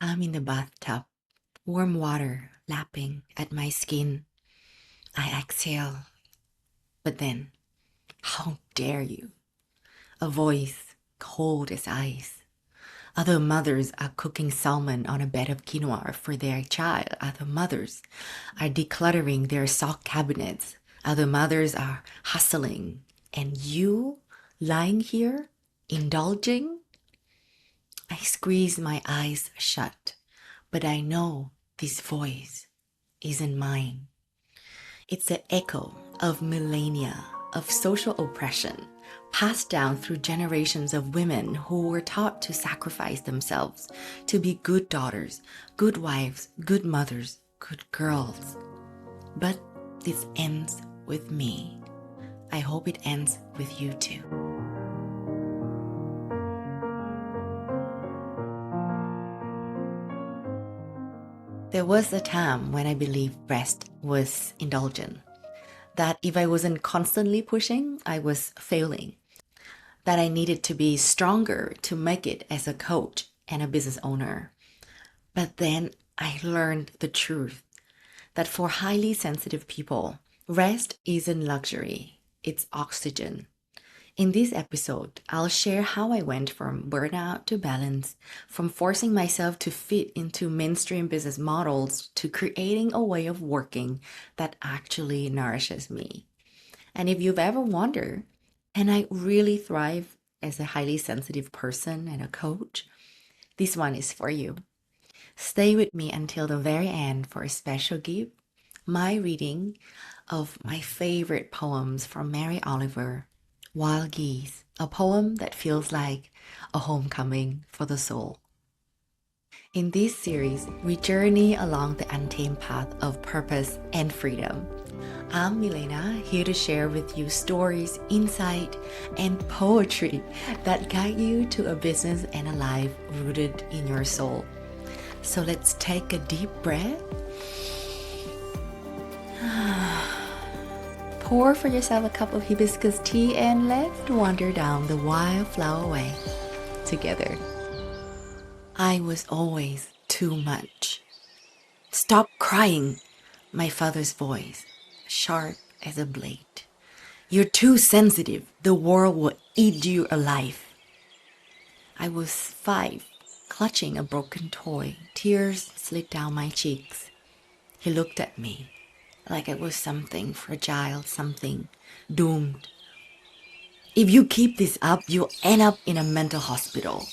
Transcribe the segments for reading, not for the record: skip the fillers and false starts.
I'm in the bathtub, warm water lapping at my skin. I exhale, but then, how dare you? A voice cold as ice. Other mothers are cooking salmon on a bed of quinoa for their child. Other mothers are decluttering their sock cabinets. Other mothers are hustling. And you lying here, indulging? I squeeze my eyes shut, but I know this voice isn't mine. It's an echo of millennia of social oppression passed down through generations of women who were taught to sacrifice themselves to be good daughters, good wives, good mothers, good girls. But this ends with me. I hope it ends with you too. There was a time when I believed rest was indulgent, that if I wasn't constantly pushing, I was failing, that I needed to be stronger to make it as a coach and a business owner. But then I learned the truth that for highly sensitive people, rest isn't luxury, it's oxygen. In this episode, I'll share how I went from burnout to balance, from forcing myself to fit into mainstream business models to creating a way of working that actually nourishes me. And if you've ever wondered, can I really thrive as a highly sensitive person and a coach? This one is for you. Stay with me until the very end for a special gift, my reading of my favorite poems from Mary Oliver, Wild Geese, a poem that feels like a homecoming for the soul. In this series, we journey along the untamed path of purpose and freedom. I'm Milena, here to share with you stories, insight, and poetry that guide you to a business and a life rooted in your soul. So let's take a deep breath. Pour for yourself a cup of hibiscus tea and let's wander down the Wildflower Way together. I was always too much. Stop crying, my father's voice, sharp as a blade. You're too sensitive. The world will eat you alive. I was 5, clutching a broken toy. Tears slid down my cheeks. He looked at me like it was something fragile, something doomed. If you keep this up, you'll end up in a mental hospital.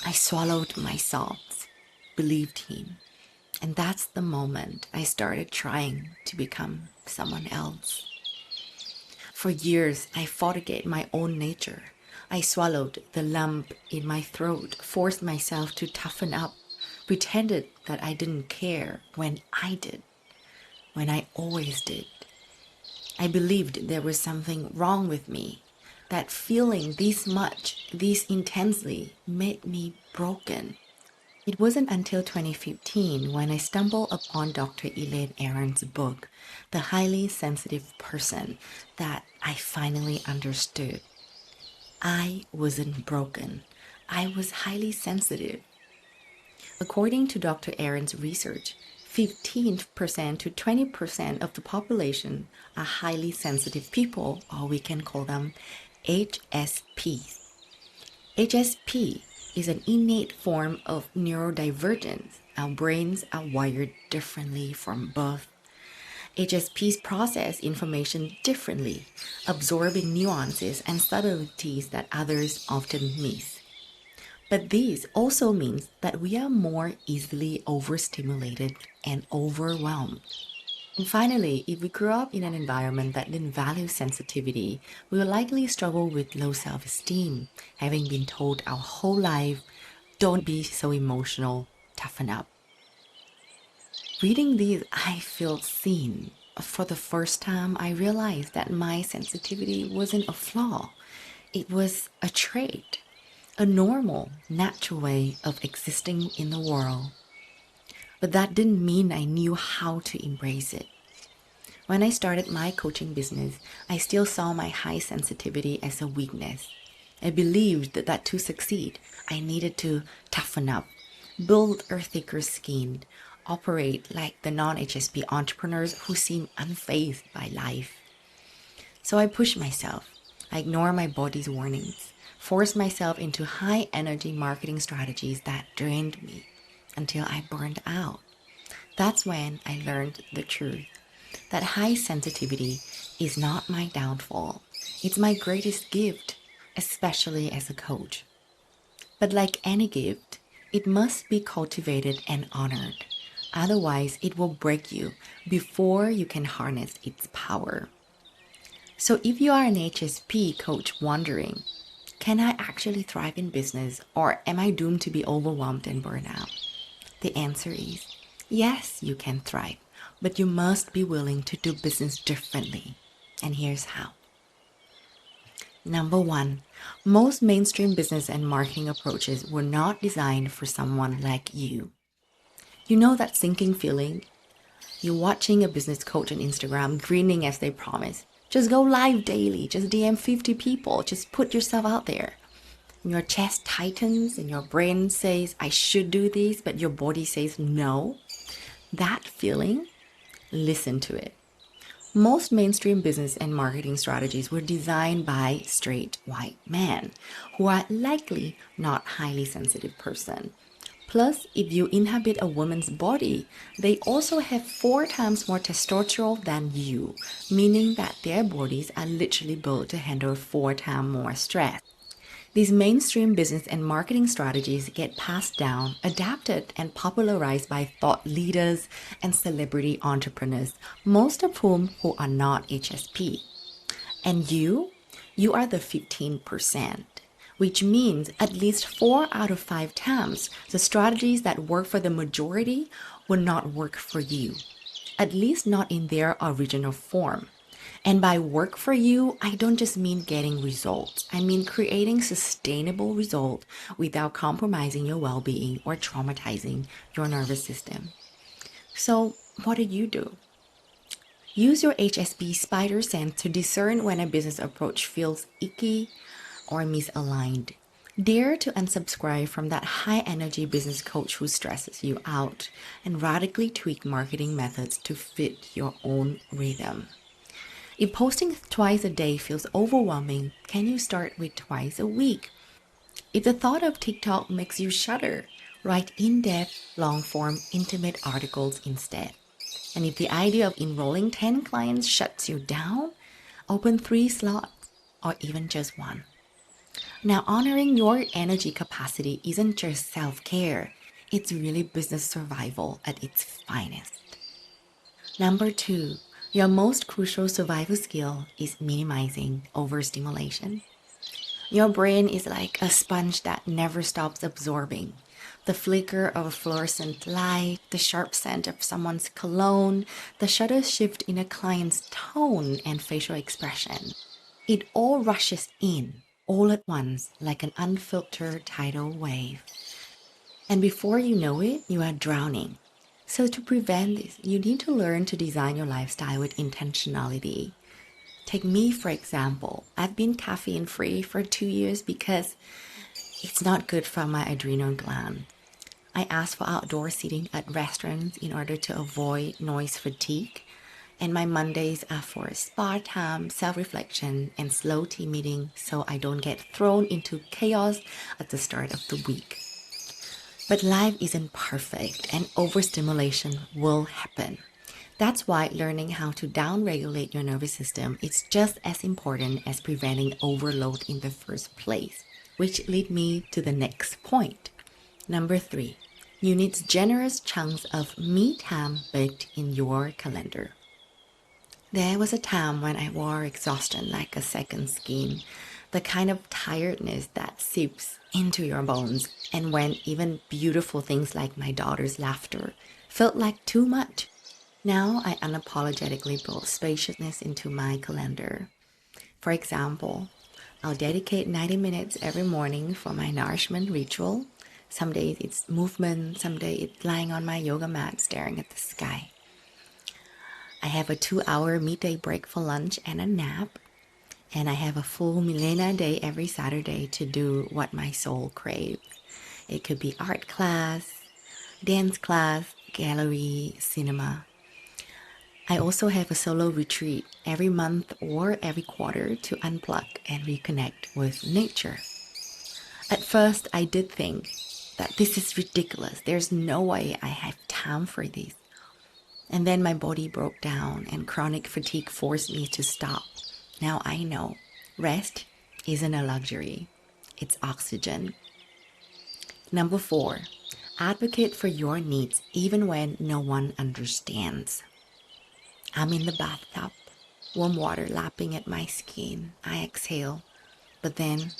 I swallowed my sobs, believed him. And that's the moment I started trying to become someone else. For years, I fought against my own nature. I swallowed the lump in my throat, forced myself to toughen up, pretended that I didn't care when I did, when I always did. I believed there was something wrong with me, that feeling this much, this intensely, made me broken. It wasn't until 2015 when I stumbled upon Dr. Elaine Aron's book, The Highly Sensitive Person, that I finally understood. I wasn't broken. I was highly sensitive. According to Dr. Aron's research, 15% to 20% of the population are highly sensitive people, or we can call them HSPs. HSP is an innate form of neurodivergence. Our brains are wired differently from birth. HSPs process information differently, absorbing nuances and subtleties that others often miss. But this also means that we are more easily overstimulated and overwhelmed. And finally, if we grew up in an environment that didn't value sensitivity, we will likely struggle with low self-esteem, having been told our whole life, don't be so emotional, toughen up. Reading these, I feel seen. For the first time, I realized that my sensitivity wasn't a flaw. It was a trait, a normal, natural way of existing in the world. But that didn't mean I knew how to embrace it. When I started my coaching business, I still saw my high sensitivity as a weakness. I believed that to succeed, I needed to toughen up. build a thicker skin, operate like the non-HSP entrepreneurs who seem unfazed by life. So I push myself. I ignore my body's warnings, force myself into high energy marketing strategies that drained me until I burned out. That's when I learned the truth that high sensitivity is not my downfall. It's my greatest gift, especially as a coach. But like any gift, it must be cultivated and honored. Otherwise, it will break you before you can harness its power. So if you are an HSP coach wondering, can I actually thrive in business or am I doomed to be overwhelmed and burn out? The answer is yes, you can thrive, but you must be willing to do business differently. And here's how. Number one, most mainstream business and marketing approaches were not designed for someone like you. You know that sinking feeling? You're watching a business coach on Instagram grinning as they promise. Just go live daily, just DM 50 people, just put yourself out there. And your chest tightens and your brain says, I should do this, but your body says no. That feeling, listen to it. Most mainstream business and marketing strategies were designed by straight white men who are likely not highly sensitive person. Plus, if you inhabit a woman's body, they also have 4 times more testosterone than you, meaning that their bodies are literally built to handle 4 times more stress. These mainstream business and marketing strategies get passed down, adapted, and popularized by thought leaders and celebrity entrepreneurs, most of who are not HSP. And you are the 15%, which means at least 4 out of 5 times the strategies that work for the majority will not work for you, at least not in their original form. And by work for you, I don't just mean getting results. I mean creating sustainable results without compromising your well-being or traumatizing your nervous system. So what do? Use your HSP spider sense to discern when a business approach feels icky or misaligned. Dare to unsubscribe from that high-energy business coach who stresses you out and radically tweak marketing methods to fit your own rhythm. If posting twice a day feels overwhelming, can you start with twice a week? If the thought of TikTok makes you shudder, write in-depth, long-form, intimate articles instead. And if the idea of enrolling 10 clients shuts you down, open 3 slots or even just 1. Now, honoring your energy capacity isn't just self-care, it's really business survival at its finest. Number 2, your most crucial survival skill is minimizing overstimulation. Your brain is like a sponge that never stops absorbing. The flicker of a fluorescent light, the sharp scent of someone's cologne, the shutter shift in a client's tone and facial expression. It all rushes in, all at once, like an unfiltered tidal wave. And before you know it, you are drowning. So to prevent this, you need to learn to design your lifestyle with intentionality. Take me, for example. I've been caffeine-free for 2 years because it's not good for my adrenal gland. I asked for outdoor seating at restaurants in order to avoid noise fatigue. And my Mondays are for spa time, self-reflection, and slow tea meeting so I don't get thrown into chaos at the start of the week. But life isn't perfect and overstimulation will happen. That's why learning how to downregulate your nervous system is just as important as preventing overload in the first place, which lead me to the next point. Number 3, you need generous chunks of me time baked in your calendar. There was a time when I wore exhaustion like a second skin, the kind of tiredness that seeps into your bones, and when even beautiful things like my daughter's laughter felt like too much. Now I unapologetically build spaciousness into my calendar. For example, I'll dedicate 90 minutes every morning for my nourishment ritual. Some days it's movement, some days it's lying on my yoga mat staring at the sky. I have a 2-hour midday break for lunch and a nap. And I have a full Milena day every Saturday to do what my soul craves. It could be art class, dance class, gallery, cinema. I also have a solo retreat every month or every quarter to unplug and reconnect with nature. At first, I did think that this is ridiculous. There's no way I have time for this. And then my body broke down and chronic fatigue forced me to stop. Now I know rest isn't a luxury, it's oxygen. Number 4, advocate for your needs even when no one understands. I'm in the bathtub, warm water lapping at my skin. I exhale, but then,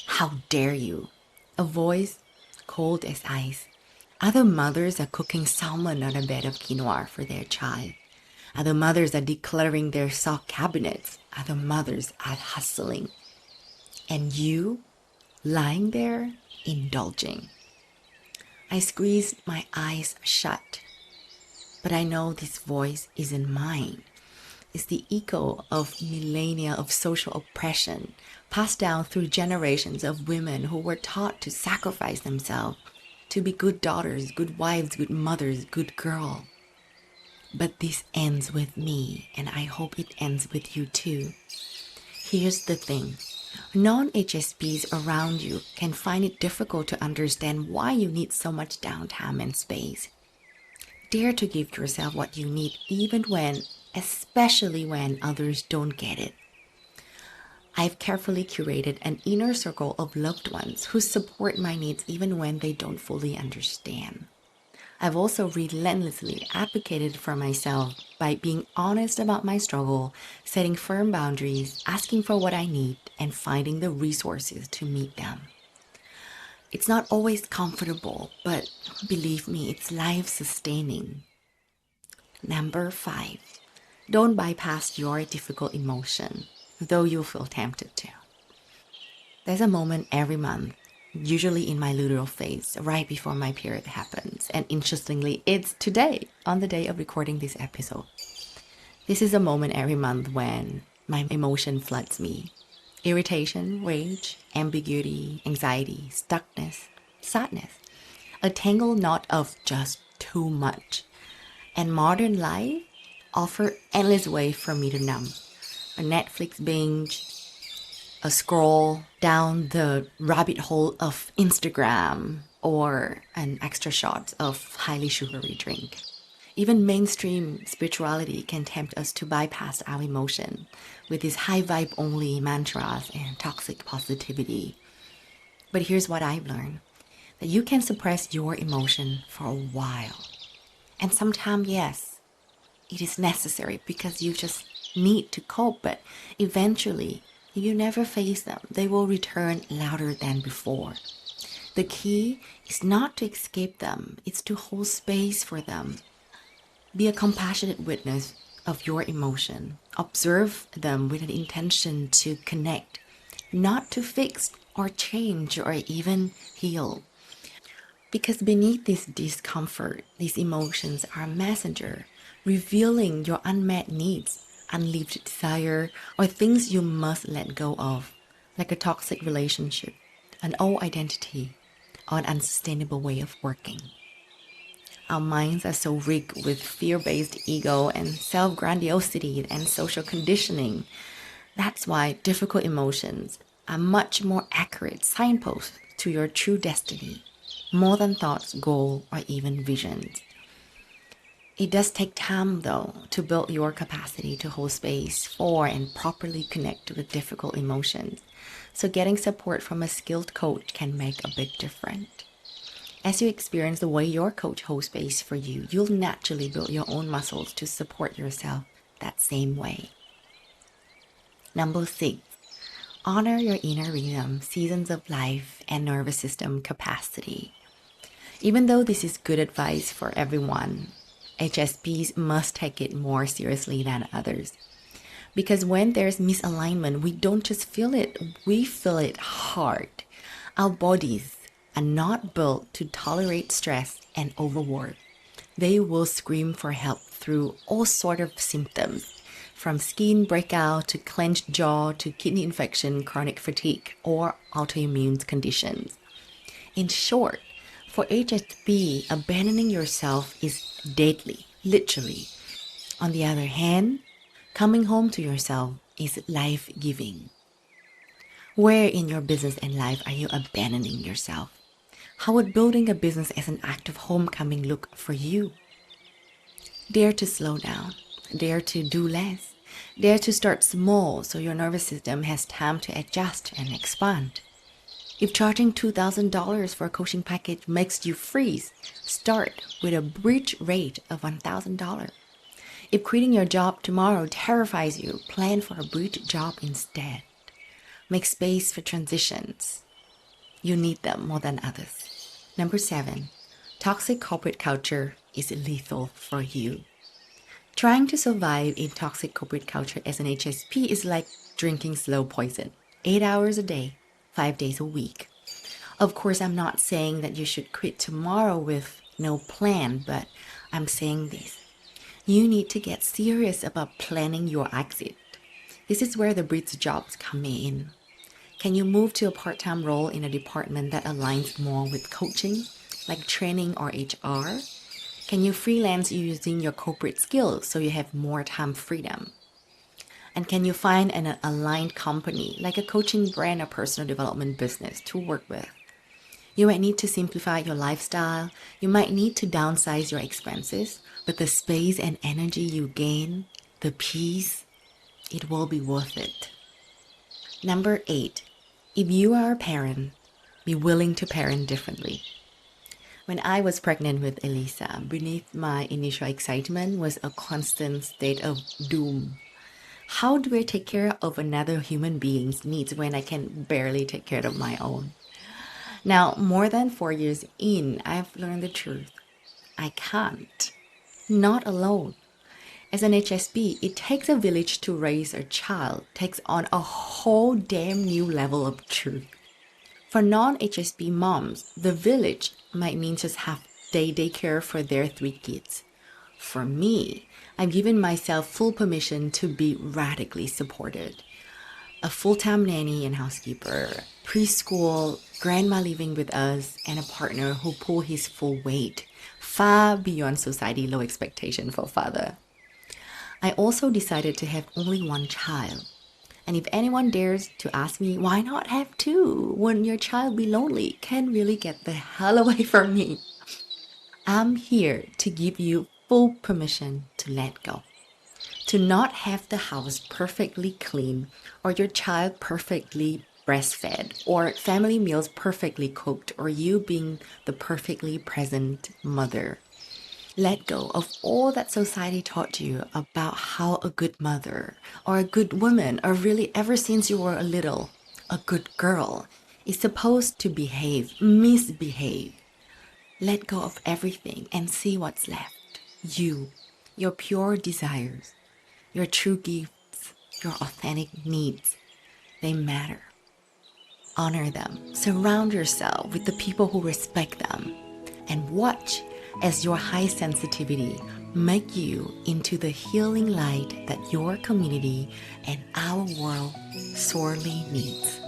how dare you? A voice cold as ice. Other mothers are cooking salmon on a bed of quinoa for their child. Other mothers are decluttering their sock cabinets. Other mothers are hustling. And you, lying there, indulging. I squeezed my eyes shut. But I know this voice isn't mine. It's the echo of millennia of social oppression passed down through generations of women who were taught to sacrifice themselves, to be good daughters, good wives, good mothers, good girl. But this ends with me, and I hope it ends with you too. Here's the thing. Non-HSPs around you can find it difficult to understand why you need so much downtime and space. Dare to give yourself what you need even when, especially when others don't get it. I've carefully curated an inner circle of loved ones who support my needs even when they don't fully understand. I've also relentlessly advocated for myself by being honest about my struggle, setting firm boundaries, asking for what I need, and finding the resources to meet them. It's not always comfortable, but believe me, it's life-sustaining. Number 5, don't bypass your difficult emotion, though you'll feel tempted to. There's a moment every month, usually in my luteal phase, right before my period happens. And interestingly, it's today, on the day of recording this episode. This is a moment every month when my emotion floods me. Irritation, rage, ambiguity, anxiety, stuckness, sadness. A tangled knot of just too much. And modern life offers endless ways for me to numb. A Netflix binge, a scroll down the rabbit hole of Instagram, or an extra shot of highly sugary drink. Even mainstream spirituality can tempt us to bypass our emotion with these high vibe only mantras and toxic positivity. But here's what I've learned, that you can suppress your emotion for a while. And sometimes, yes, it is necessary because you just need to cope, but eventually, if you never face them, they will return louder than before. The key is not to escape them, it's to hold space for them. Be a compassionate witness of your emotion. Observe them with an intention to connect, not to fix or change or even heal. Because beneath this discomfort, these emotions are a messenger, revealing your unmet needs, unlived desire, or things you must let go of, like a toxic relationship, an old identity, or an unsustainable way of working. Our minds are so rigged with fear-based ego and self-grandiosity and social conditioning. That's why difficult emotions are much more accurate signposts to your true destiny, more than thoughts, goals, or even visions. It does take time, though, to build your capacity to hold space for and properly connect with difficult emotions. So getting support from a skilled coach can make a big difference. As you experience the way your coach holds space for you, you'll naturally build your own muscles to support yourself that same way. Number 6, honor your inner rhythm, seasons of life, and nervous system capacity. Even though this is good advice for everyone, HSPs must take it more seriously than others. Because when there's misalignment, we don't just feel it, we feel it hard. Our bodies are not built to tolerate stress and overwork. They will scream for help through all sorts of symptoms, from skin breakout to clenched jaw to kidney infection, chronic fatigue, or autoimmune conditions. In short, For HSP, abandoning yourself is deadly, literally. On the other hand, coming home to yourself is life-giving. Where in your business and life are you abandoning yourself? How would building a business as an act of homecoming look for you? Dare to slow down. Dare to do less. Dare to start small so your nervous system has time to adjust and expand. If charging $2,000 for a coaching package makes you freeze, start with a bridge rate of $1,000. If quitting your job tomorrow terrifies you, plan for a bridge job instead. Make space for transitions. You need them more than others. Number 7, toxic corporate culture is lethal for you. Trying to survive in toxic corporate culture as an HSP is like drinking slow poison, 8 hours a day, 5 days a week. Of course, I'm not saying that you should quit tomorrow with no plan, but I'm saying this. You need to get serious about planning your exit. This is where the bridge jobs come in. Can you move to a part-time role in a department that aligns more with coaching, like training or HR? Can you freelance using your corporate skills so you have more time freedom? And can you find an aligned company, like a coaching brand or personal development business to work with? You might need to simplify your lifestyle. You might need to downsize your expenses, but the space and energy you gain, the peace, it will be worth it. Number 8, if you are a parent, be willing to parent differently. When I was pregnant with Elisa, beneath my initial excitement was a constant state of doom. How do I take care of another human being's needs when I can barely take care of my own? Now, more than 4 years in, I've learned the truth. I can't. Not alone. As an HSP, it takes a village to raise a child, takes on a whole damn new level of truth. For non-HSP moms, the village might mean just half day daycare for their 3 kids. For me, I've given myself full permission to be radically supported. A full-time nanny and housekeeper, preschool, grandma living with us, and a partner who pull his full weight, far beyond society low expectation for father. I also decided to have only 1 child. And if anyone dares to ask me, why not have 2? Wouldn't your child be lonely? Can really get the hell away from me. I'm here to give you full permission to let go. To not have the house perfectly clean, or your child perfectly breastfed, or family meals perfectly cooked, or you being the perfectly present mother. Let go of all that society taught you about how a good mother or a good woman, or really ever since you were a little, a good girl is supposed to behave, misbehave. Let go of everything and see what's left. You, your pure desires, your true gifts, your authentic needs. They matter. Honor them. Surround yourself with the people who respect them. And watch as your high sensitivity make you into the healing light that your community and our world sorely needs.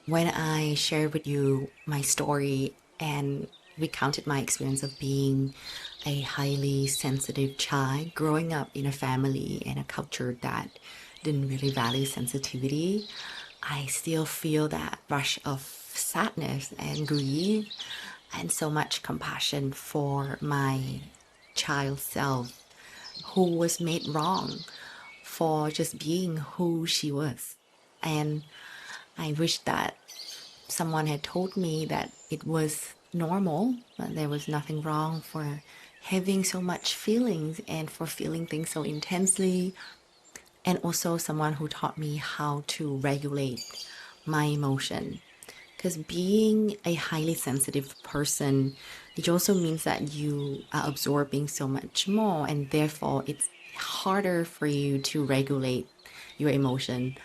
When I shared with you my story and recounted my experience of being a highly sensitive child, growing up in a family and a culture that didn't really value sensitivity, I still feel that rush of sadness and grief and so much compassion for my child self who was made wrong for just being who she was. And I wish that someone had told me that it was normal, that there was nothing wrong for having so much feelings and for feeling things so intensely, and also someone who taught me how to regulate my emotion. Because being a highly sensitive person, it also means that you are absorbing so much more, and therefore it's harder for you to regulate your emotion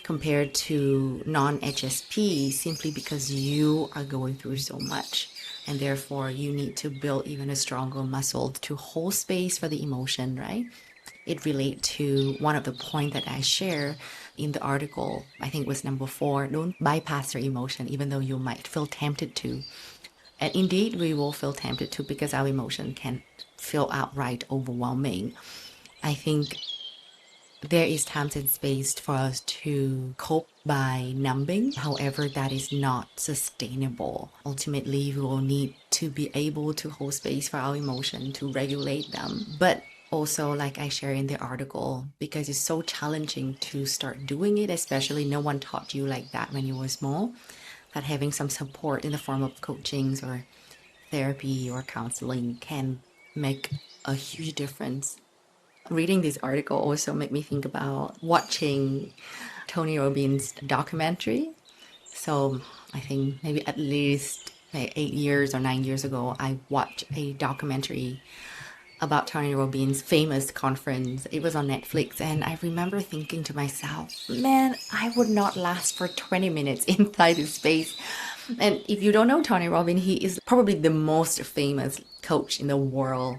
compared to non-HSP, simply because you are going through so much, and therefore you need to build even a stronger muscle to hold space for the emotion, right? It relates to one of the points that I share in the article. I think it was number 4. Don't bypass your emotion, even though you might feel tempted to. And indeed, we will feel tempted to because our emotion can feel outright overwhelming. I think there is time and space for us to cope by numbing. However, that is not sustainable. Ultimately, we will need to be able to hold space for our emotion, to regulate them. But also, like I share in the article, because it's so challenging to start doing it, especially no one taught you like that when you were small, that having some support in the form of coachings or therapy or counseling can make a huge difference. Reading this article also made me think about watching Tony Robbins' documentary. So I think maybe at least like 8 years or 9 years ago, I watched a documentary about Tony Robbins' famous conference. It was on Netflix, and I remember thinking to myself, man, I would not last for 20 minutes inside this space. And if you don't know Tony Robbins, he is probably the most famous coach in the world.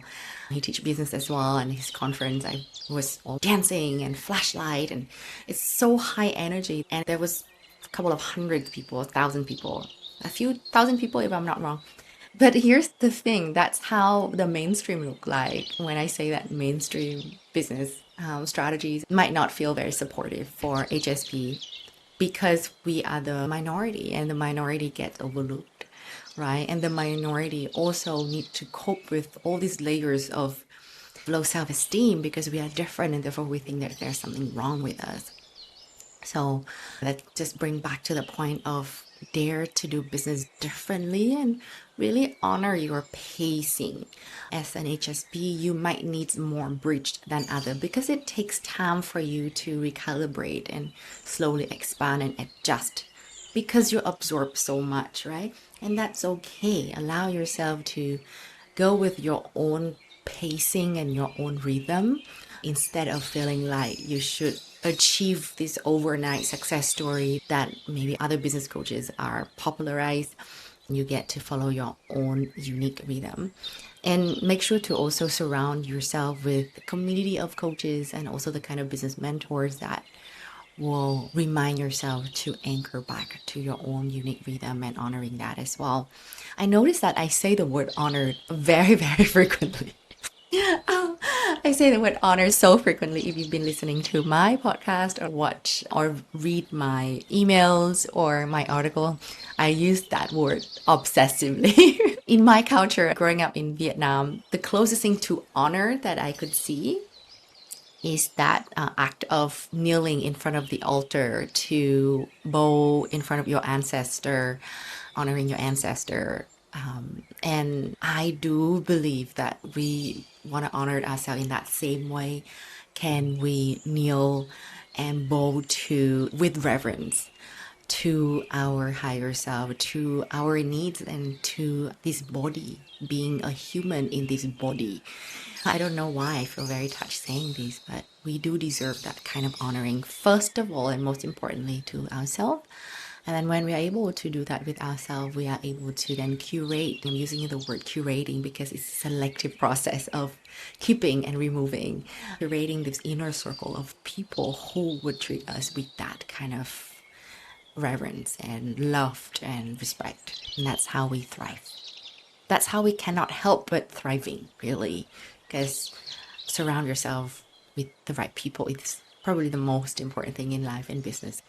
He teaches business as well, and his conference, I was all dancing and flashlight, and it's so high energy. And there was a couple of hundred people, 1,000 people, a few thousand people if I'm not wrong. But here's the thing, that's how the mainstream look like. When I say that mainstream business strategies might not feel very supportive for HSP because we are the minority and the minority gets overlooked, right? And the minority also need to cope with all these layers of low self-esteem because we are different and therefore we think that there's something wrong with us. So that just bring back to the point of dare to do business differently and really honor your pacing. As an HSP, you might need more bridge than other because it takes time for you to recalibrate and slowly expand and adjust because you absorb so much, right? And that's okay. Allow yourself to go with your own pacing and your own rhythm instead of feeling like you should achieve this overnight success story that maybe other business coaches are popularized. You get to follow your own unique rhythm. And make sure to also surround yourself with a community of coaches and also the kind of business mentors that will remind yourself to anchor back to your own unique rhythm and honoring that as well. I noticed that I say the word honored very, very frequently. I say the word honor so frequently. If you've been listening to my podcast or watch or read my emails or my article, I use that word obsessively. In my culture, growing up in Vietnam, the closest thing to honor that I could see is that act of kneeling in front of the altar to bow in front of your ancestor, honoring your ancestor. And I do believe that we want to honor ourselves in that same way. Can we kneel and bow to with reverence to our higher self, to our needs, and to this body, being a human in this body? I don't know why I feel very touched saying this, but we do deserve that kind of honoring, first of all, and most importantly, to ourselves. And then when we are able to do that with ourselves, we are able to then curate. I'm using the word curating because it's a selective process of keeping and removing, curating this inner circle of people who would treat us with that kind of reverence and love and respect. And that's how we thrive. That's how we cannot help but thriving, really, because surround yourself with the right people is probably the most important thing in life and business.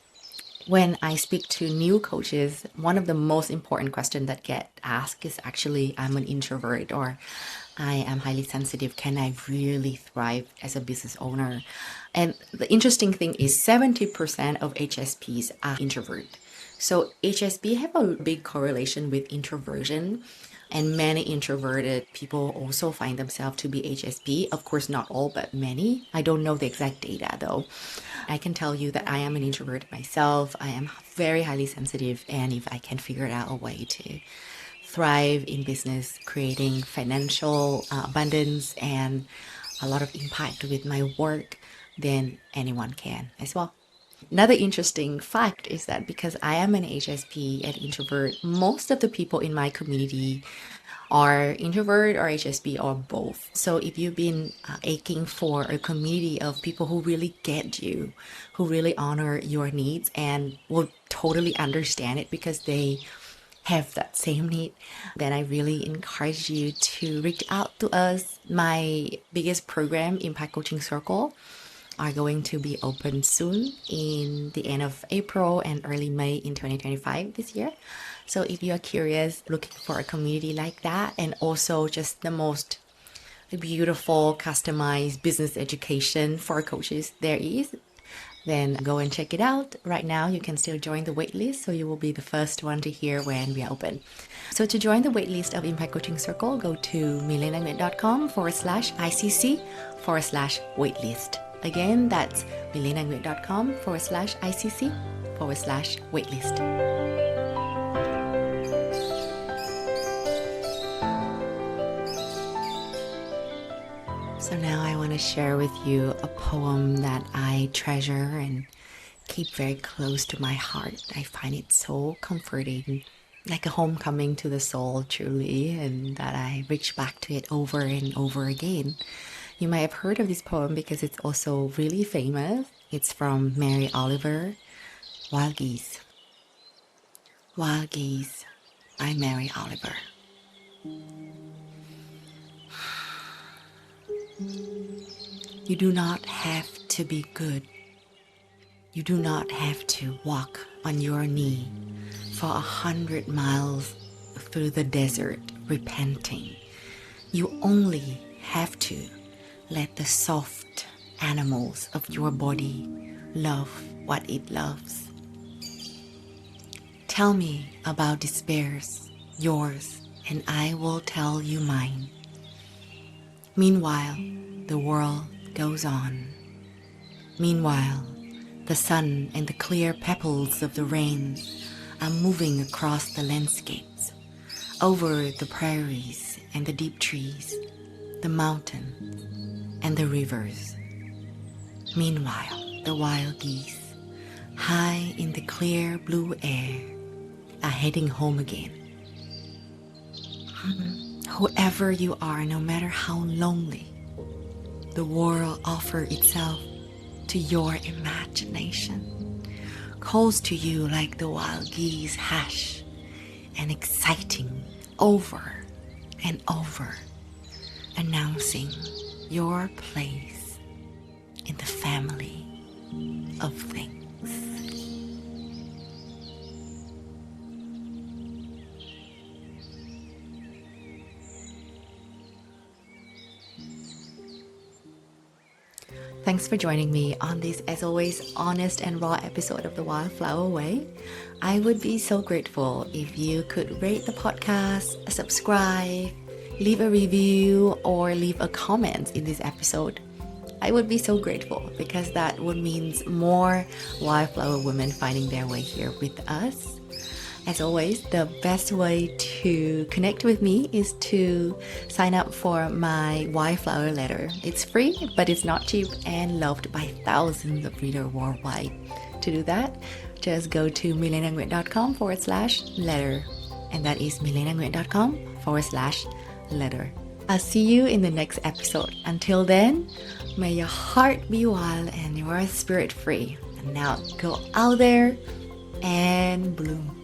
When I speak to new coaches, one of the most important questions that get asked is actually, I'm an introvert or I am highly sensitive. Can I really thrive as a business owner? And the interesting thing is 70% of HSPs are introvert. So HSP have a big correlation with introversion. And many introverted people also find themselves to be HSP. Of course, not all, but many. I don't know the exact data though. I can tell you that I am an introvert myself. I am very highly sensitive. And if I can figure out a way to thrive in business, creating financial abundance and a lot of impact with my work, then anyone can as well. Another interesting fact is that because I am an HSP and introvert, most of the people in my community are introvert or HSP or both. So if you've been aching for a community of people who really get you, who really honor your needs and will totally understand it because they have that same need, then I really encourage you to reach out to us. My biggest program, Impact Coaching Circle, are going to be open soon in the end of April and early May in 2025 this year. So if you are curious, looking for a community like that, and also just the most beautiful customized business education for coaches there is, then go and check it out. Right now, you can still join the waitlist, so you will be the first one to hear when we are open. So to join the waitlist of Impact Coaching Circle, go to milenanguet.com/ICC/waitlist. Again, that's milenanguet.com/ICC/waitlist. So now I want to share with you a poem that I treasure and keep very close to my heart. I find it so comforting, like a homecoming to the soul, truly, and that I reach back to it over and over again. You might have heard of this poem because it's also really famous. It's from Mary Oliver, Wild Geese. Wild Geese by Mary Oliver. You do not have to be good. You do not have to walk on your knee for 100 miles through the desert repenting. You only have to let the soft animals of your body love what it loves. Tell me about despairs, yours, and I will tell you mine. Meanwhile, the world goes on. Meanwhile, the sun and the clear pebbles of the rain are moving across the landscapes, over the prairies and the deep trees, the mountains and the rivers. Meanwhile, the wild geese, high in the clear blue air, are heading home again. Whoever you are, no matter how lonely, the world offers itself to your imagination, calls to you like the wild geese hush, and exciting over and over, announcing your place in the family of things. Thanks for joining me on this, as always, honest and raw episode of the Wildflower Way. I would be so grateful if you could rate the podcast, subscribe, leave a review, or leave a comment in this episode. I would be so grateful because that would mean more wildflower women finding their way here with us. As always, the best way to connect with me is to sign up for my Wildflower Letter. It's free, but it's not cheap and loved by thousands of readers worldwide. To do that, just go to milenanguet.com/letter. And that is milenanguet.com/letter. I'll see you in the next episode. Until then, may your heart be wild and your spirit free. And now go out there and bloom.